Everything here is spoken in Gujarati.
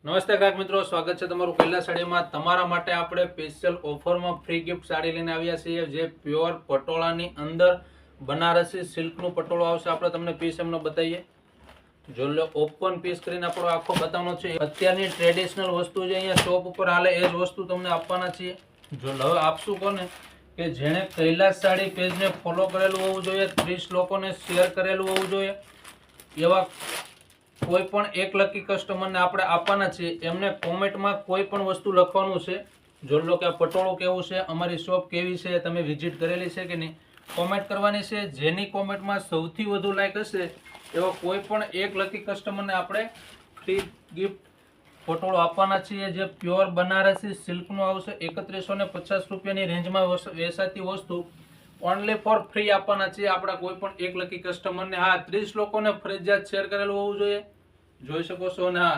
નમસ્તે ગ્રાહક મિત્રો, સ્વાગત છે તમારું કૈલાસ સાડીમાં। તમારા માટે આપણે સ્પેશિયલ ઓફરમાં ફ્રી ગિફ્ટ સાડી લઈને આવ્યા છીએ, જે પ્યોર પટોળાની અંદર બનારસી સિલ્કનું પટોળું આવશે। આપણે તમને પીસ એમનો બતાવીએ। જો લો, ઓપન પીસ કરીને આપણો આખો બતાવવાનો છે। અત્યારની ટ્રેડિશનલ વસ્તુ જે અહીંયા શોપ ઉપર હાલે એ જ વસ્તુ તમને આપવાના છીએ। જો હવે આપશું કોને કે જેણે કૈલાસ સાડી પેજને ફોલો કરેલું હોવું જોઈએ, 30 લોકોને શેર કરેલું હોવું જોઈએ, એવા કોઈ પણ એક લકી કસ્ટમરને આપણે આપવાના છે। એમને કોમેન્ટમાં કોઈ પણ વસ્તુ લખવાનું છે। જો લો કે આ પટોળું કેવું છે, અમારી શોપ કેવી છે, તમે વિઝિટ કરેલી છે કે નહીં, કોમેન્ટ કરવાની છે। જેની કોમેન્ટમાં સૌથી વધુ લાઈક હશે એવો કોઈ પણ એક લકી કસ્ટમરને આપણે ફ્રી ગિફ્ટ પટોળો આપવાના છીએ, જે પ્યોર બનારસી સિલ્કનું આવશે। 3150 રૂપિયાની રેન્જમાં વેચાતી વસ્તુ ઓનલી ફોર ફ્રી આપવાના છીએ આપણા કોઈ પણ એક લકી કસ્ટમરને। હા, 30 લોકોને ફરજિયાત શેર કરેલું હોવું જોઈએ, જોઈ શકો છો ને। હા,